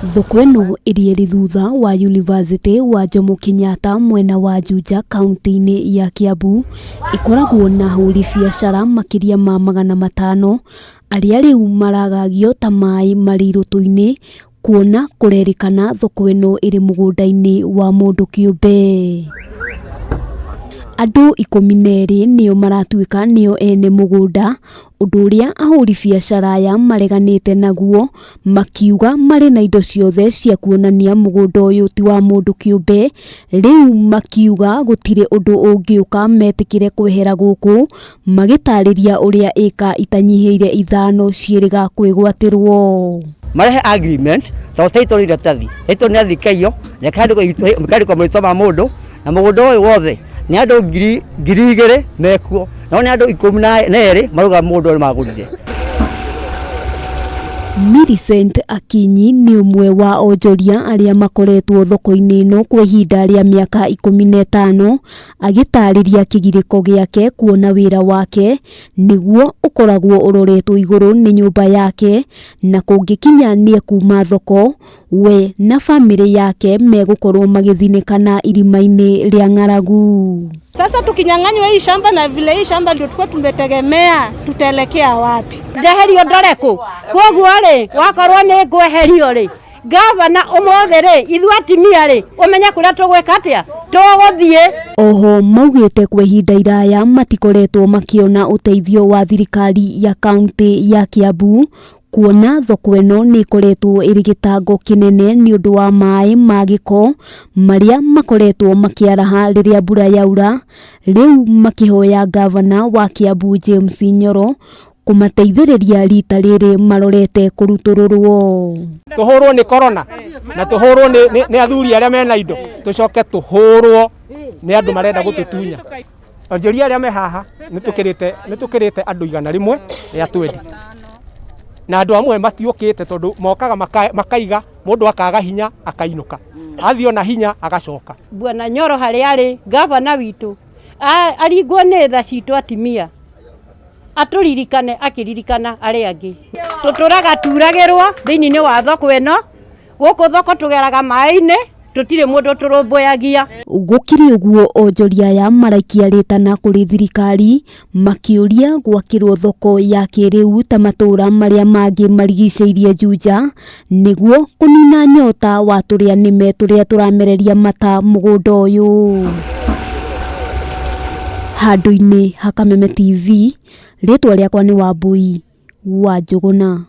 Thoko-ino iria ri thutha wa University wa Jomo Kenyatta mwena wa Juja kaunti-ini ya Kiambu ikoragwo na ahũri biacara makiria ma 500 aria riu maragagio ta mai mari rutu-ini kuona kurerikana thoko-ino iri mugunda-ini wa mundu kiumbe. Andu 12 nio maratuika nio ene mugunda undu uria ahũri biacara aya mareganite naguo makiuga mari na indo ciothe cia kuonania mugunda uyu ti wa mundu kiumbe. Riu makiuga gutire undu ungiuka metikire kwehera guku magitariria uria eka itanyihiire 5 ciiriga kwigwatirwo marehe agreement to title ira tathi ito ni athikayo yakandiko mwitoma mundu na mugunda uyu wothe ni andu 2,000 mekuo no ni andu 12 maruga mundu magurire. Millicent Akinyi ni umwe wa Onjoria aria makoretwo thoko-ini ino kwa ihinda ria miaka 15 agitariria kigiriko giake kuona wira wake niguo ukoragwo uroretwo iguru ni nyumba yake na kungikinya nie kuma thoko we na family yake megukorwo magithinikana irima-ini ria ng'aragu. Sasa tukinyang'anywa hii shamba na vile hii shamba ndio tulikuwa tumetegemea tutaelekea wapi? Ndeherio ndoreku koguo ri wakorwo ni ngweherio ri gavana umothe ri ithu atimia ri umenya kuria tugweka atia tuguthie. Oho maugite kwa ihinda iraya matikoretwo makiona uteithio wa thirikari ya kaunti ya Kiambu kuona thoko-ino ni ikoretwo iri gitango kinene ni undu wa mai magiko maria makoretwo makiaraha riria mbura yaura. Riu makihoya gavana wa Kiambu James Nyoro kumateithiriria rita riri marorete kurutururwo. Tuhurwo ni corona na tuhurwo ni athuri aria mena indo tucoke tuhurwo ni andu marenda gututunya. Onjoria aria me haha nitukirite andu 100 ya 20 na andu amwe matiukite tondu mokaga makaiga mundu akaga hinya akainuka athio na hinya agacoka. Bwana Nyoro hari ari gavana witu aringwo ni tha citu atimia aturirikane akiririkana ari angi tuturaga turagirwo thiini wa thoko ino guku thoko tugeraga mai-ini tutire mundu turumbuyagia. Gukiri uguo Onjoria ya maraikia ritana kuri thirikari makiuria gwakirwo thoko ya kiriu ta matura maria mangi marigiceirie Juja niguo kunina nyota wa turia nime turia turamereria mata mugunda uyu. Handu-ini ha Kameme TV ritwa riakwa ni Wambui wa Njuguna.